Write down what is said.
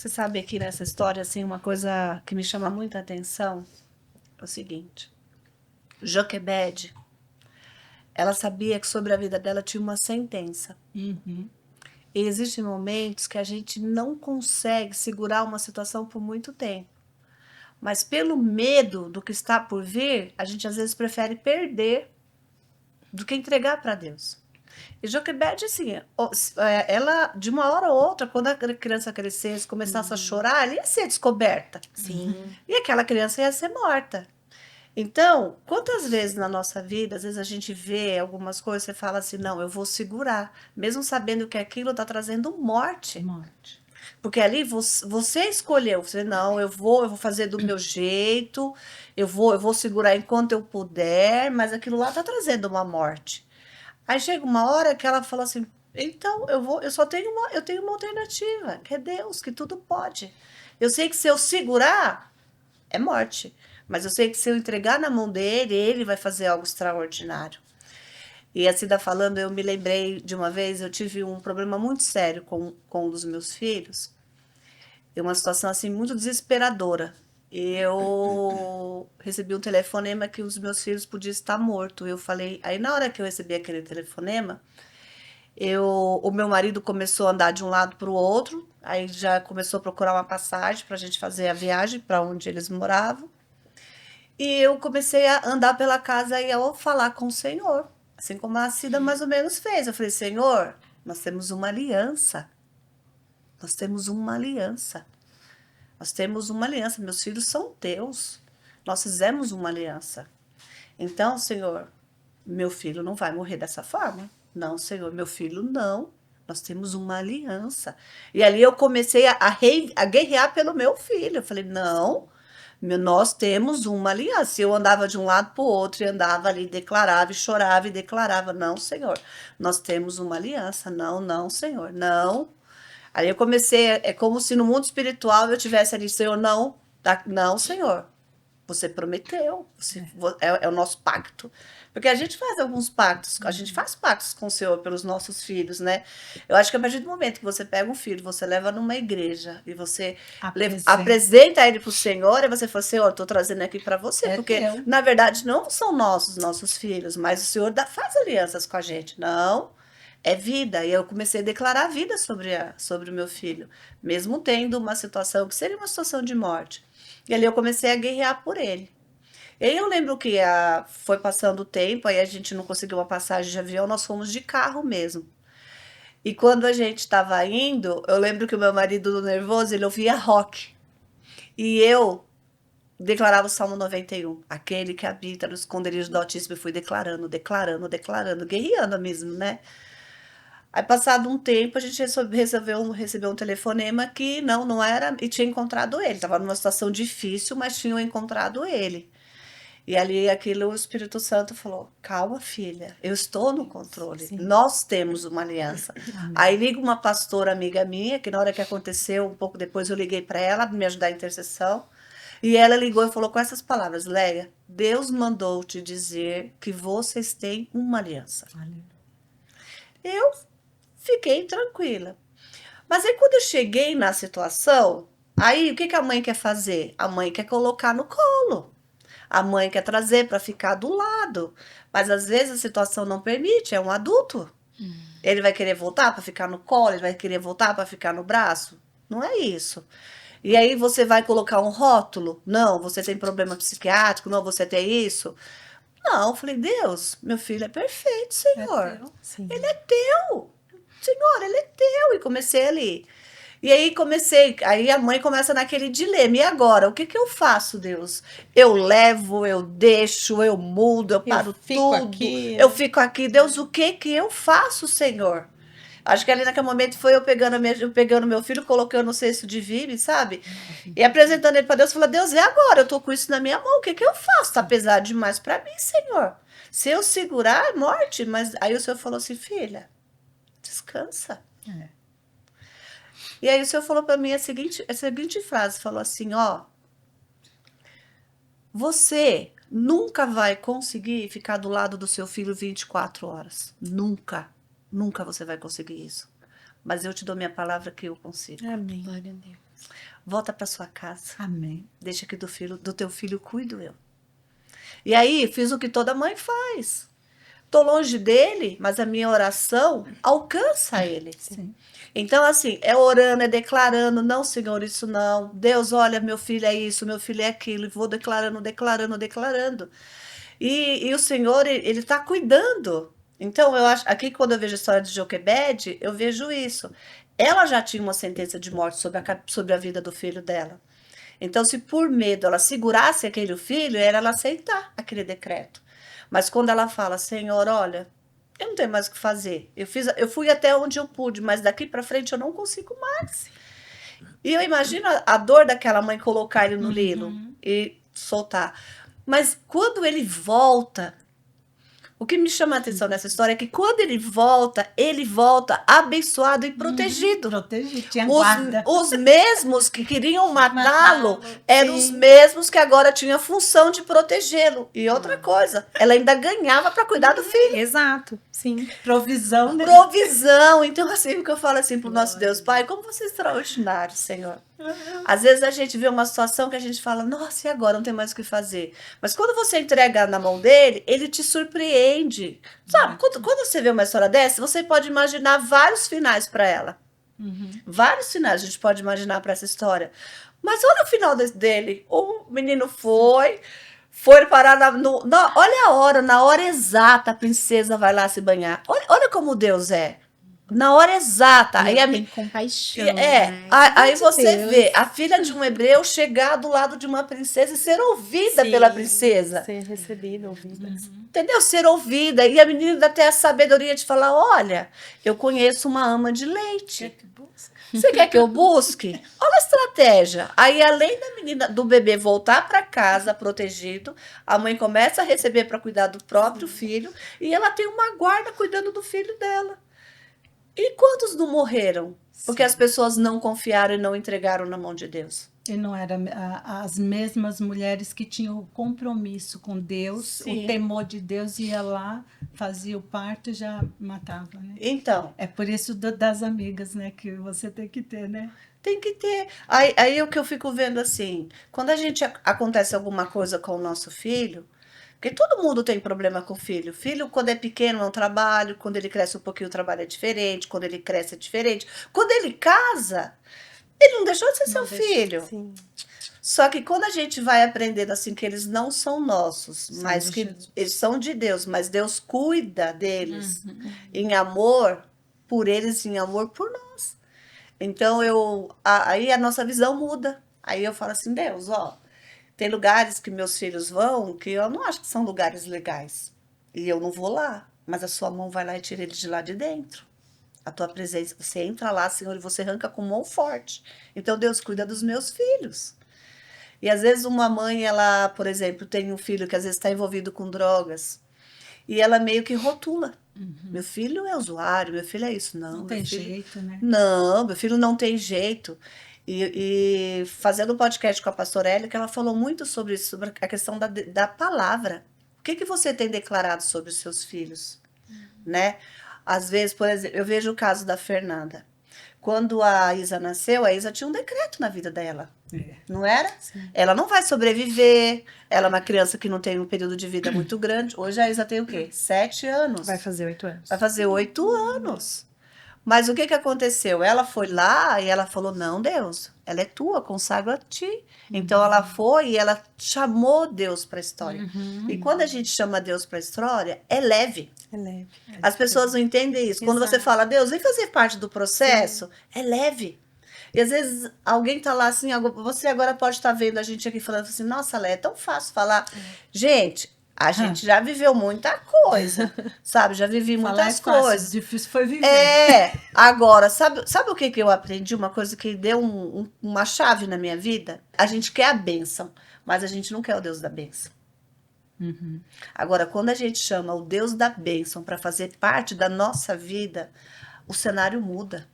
Você sabe aqui nessa história, assim, uma coisa que me chama muita atenção é o seguinte. Joquebede, ela sabia que sobre a vida dela tinha uma sentença. Uhum. E existem momentos que a gente não consegue segurar uma situação por muito tempo. Mas pelo medo do que está por vir, a gente às vezes prefere perder do que entregar para Deus. E Joquebede, assim, ela, de uma hora ou outra, quando a criança crescesse, começasse a chorar, ela ia ser descoberta. Sim. E aquela criança ia ser morta. Então, quantas vezes na nossa vida, às vezes a gente vê algumas coisas, você fala assim, não, eu vou segurar, mesmo sabendo que aquilo está trazendo morte. Morte. Porque ali você escolheu, você não, eu vou fazer do meu jeito, eu vou segurar enquanto eu puder, mas aquilo lá está trazendo uma morte. Aí chega uma hora que ela fala assim, então eu só tenho eu tenho uma alternativa, que é Deus, que tudo pode. Eu sei que se eu segurar, é morte. Mas eu sei que se eu entregar na mão dele, ele vai fazer algo extraordinário. E a Cida falando, eu me lembrei de uma vez, eu tive um problema muito sério com um dos meus filhos. E uma situação assim muito desesperadora. Eu recebi um telefonema que um dos meus filhos podia estar morto. Eu falei, aí na hora que eu recebi aquele telefonema, o meu marido começou a andar de um lado para o outro, aí já começou a procurar uma passagem para a gente fazer a viagem para onde eles moravam. E eu comecei a andar pela casa e a falar com o Senhor, assim como a Cida mais ou menos fez. Eu falei, Senhor, nós temos uma aliança. Nós temos uma aliança. Nós temos uma aliança. Meus filhos são teus. Nós fizemos uma aliança. Então, Senhor, meu filho não vai morrer dessa forma. Não, Senhor, meu filho não. Nós temos uma aliança. E ali eu comecei a guerrear pelo meu filho. Eu falei, não, nós temos uma aliança. Eu andava de um lado para o outro e andava ali, declarava e chorava e declarava, não, Senhor, nós temos uma aliança. Não, não, Senhor, não. Aí eu comecei, é como se no mundo espiritual eu tivesse ali, Senhor, não, não, Senhor. Você prometeu, é o nosso pacto. Porque a gente faz alguns pactos, a gente faz pactos com o Senhor pelos nossos filhos, né? Eu acho que a partir do momento que você pega um filho, você leva numa igreja e você apresenta ele para o Senhor, e você fala, Senhor, estou trazendo aqui para você. Porque, na verdade, não são nossos filhos, mas o Senhor faz alianças com a gente. Não, é vida. E eu comecei a declarar a vida sobre o meu filho, mesmo tendo uma situação que seria uma situação de morte. E ali eu comecei a guerrear por ele. E aí eu lembro que foi passando o tempo, aí a gente não conseguiu uma passagem de avião, nós fomos de carro mesmo. E quando a gente estava indo, eu lembro que o meu marido, do nervoso, ele ouvia rock. E eu declarava o Salmo 91, aquele que habita no esconderijo do Altíssimo, eu fui declarando, declarando, declarando, guerreando mesmo, né? Aí, passado um tempo, a gente recebeu um telefonema que não era, e tinha encontrado ele. Estava numa situação difícil, mas tinham encontrado ele. E ali, aquilo, o Espírito Santo falou, calma, filha, eu estou no controle. Sim. Nós temos uma aliança. Amém. Aí liga uma pastora amiga minha, que na hora que aconteceu, um pouco depois eu liguei para ela, me ajudar a intercessão. E ela ligou e falou com essas palavras, Leia, Deus mandou te dizer que vocês têm uma aliança. Eu fiquei tranquila. Mas aí quando eu cheguei na situação, aí o que a mãe quer fazer? A mãe quer colocar no colo. A mãe quer trazer para ficar do lado. Mas às vezes a situação não permite, é um adulto. Ele vai querer voltar para ficar no colo, ele vai querer voltar para ficar no braço. Não é isso. E aí você vai colocar um rótulo? Não, você tem problema psiquiátrico, não, você tem isso. Não, eu falei, Deus, meu filho é perfeito, Senhor. Ele é teu. Senhor, ele é teu. E comecei ali. E aí a mãe começa naquele dilema. E agora, o que eu faço, Deus? Eu levo, eu deixo, eu mudo, eu paro tudo. Eu fico aqui. Deus, o que eu faço, Senhor? Acho que ali naquele momento foi eu pegando meu filho, colocando no cesto de Vibe, sabe? E apresentando ele para Deus, falando, Deus, é agora, eu tô com isso na minha mão, o que eu faço? Tá pesado demais para mim, Senhor. Se eu segurar, é morte. Mas aí o Senhor falou assim, filha, descansa. E aí o Senhor falou para mim a seguinte frase, falou assim, ó, você nunca vai conseguir ficar do lado do seu filho 24 horas. Nunca. Nunca você vai conseguir isso. Mas eu te dou minha palavra que eu consigo. Amém. Glória a Deus. Volta para sua casa. Amém. Deixa que do teu filho cuido eu. E aí, fiz o que toda mãe faz. Tô longe dele, mas a minha oração alcança ele. Sim. Então, assim, é orando, é declarando, não, Senhor, isso não. Deus, olha, meu filho é isso, meu filho é aquilo. E vou declarando, declarando, declarando. E o Senhor, ele está cuidando. Então, eu acho, aqui quando eu vejo a história de Joquebede, eu vejo isso. Ela já tinha uma sentença de morte sobre a vida do filho dela. Então, se por medo ela segurasse aquele filho, era ela aceitar aquele decreto. Mas quando ela fala, Senhor, olha, eu não tenho mais o que fazer. Eu fui até onde eu pude, mas daqui para frente eu não consigo mais. E eu imagino a dor daquela mãe colocar ele no lilo e soltar. Mas quando ele volta, o que me chama a atenção nessa história é que quando ele volta abençoado e protegido. Protegido, tinha guarda. Os mesmos que queriam matá-lo eram os Sim. mesmos que agora tinham a função de protegê-lo. E outra coisa, ela ainda ganhava para cuidar do filho. Exato, sim. Provisão, né? Provisão. Então, assim, o que eu falo assim pro nosso Deus, Pai, como você é extraordinário, Senhor. Às vezes a gente vê uma situação que a gente fala, nossa, e agora? Não tem mais o que fazer. Mas quando você entrega na mão dele, ele te surpreende. Sabe, quando você vê uma história dessa, você pode imaginar vários finais para ela. Vários finais a gente pode imaginar para essa história. Mas olha o final dele. O menino foi parar olha a hora, na hora exata, a princesa vai lá se banhar. Olha como Deus é. Na hora exata. E aí ela tem compaixão. Aí De você Deus. vê a filha de um hebreu chegar do lado de uma princesa e ser ouvida Sim, pela princesa. Ser recebida, ouvida. Entendeu? Ser ouvida. E a menina ainda tem a sabedoria de falar: olha, eu conheço uma ama de leite. Você quer que eu busque? Olha a estratégia. Aí, além da menina, do bebê voltar para casa protegido, a mãe começa a receber para cuidar do próprio filho e ela tem uma guarda cuidando do filho dela. E quantos não morreram? Porque as pessoas não confiaram e não entregaram na mão de Deus. E não eram as mesmas mulheres que tinham o compromisso com Deus, Sim. o temor de Deus, ia lá, fazia o parto e já matava, né? Então, É por isso das amigas, né, que você tem que ter, né? tem que ter. Aí o que eu fico vendo assim, quando a gente acontece alguma coisa com o nosso filho, porque todo mundo tem problema com o filho. O filho, quando é pequeno, é um trabalho, quando ele cresce um pouquinho, o trabalho é diferente, quando ele cresce é diferente. Quando ele casa, ele não deixou de ser seu filho. Sim. Só que quando a gente vai aprendendo assim que eles não são nossos, mas que eles são de Deus, mas Deus cuida deles em amor por eles, em amor por nós. Então aí a nossa visão muda. Aí eu falo assim, Deus, ó, tem lugares que meus filhos vão que eu não acho que são lugares legais. E eu não vou lá, mas a sua mão vai lá e tira eles de lá de dentro. A tua presença, você entra lá, Senhor, e você arranca com mão forte. Então Deus cuida dos meus filhos. E às vezes uma mãe, ela, por exemplo, tem um filho que às vezes está envolvido com drogas. E ela meio que rotula. Meu filho é usuário, meu filho é isso. Não tem jeito, né? Não, meu filho não tem jeito. E fazendo um podcast com a pastora Elia, que ela falou muito sobre isso, sobre a questão da palavra. O que você tem declarado sobre os seus filhos? Né? Às vezes, por exemplo, eu vejo o caso da Fernanda. Quando a Isa nasceu, a Isa tinha um decreto na vida dela. Não era? Sim. Ela não vai sobreviver. Ela é uma criança que não tem um período de vida muito grande. Hoje a Isa tem o quê? 7 anos. Vai fazer 8 anos. Vai fazer 8 anos. Mas o que aconteceu? Ela foi lá e ela falou, não, Deus, ela é tua, consagro a ti. Então ela foi e ela chamou Deus para a história. E quando a gente chama Deus para a história, é leve. É leve. As pessoas não entendem isso. Quando você fala, Deus, vem fazer parte do processo, é leve. E às vezes alguém tá lá assim, você agora pode estar vendo a gente aqui falando assim, nossa, Lé, é tão fácil falar. Gente, a gente já viveu muita coisa, sabe? Já vivi muitas coisas. Difícil foi viver. Agora, sabe o que eu aprendi? Uma coisa que deu uma chave na minha vida? A gente quer a bênção, mas a gente não quer o Deus da bênção. Agora, quando a gente chama o Deus da bênção para fazer parte da nossa vida, o cenário muda.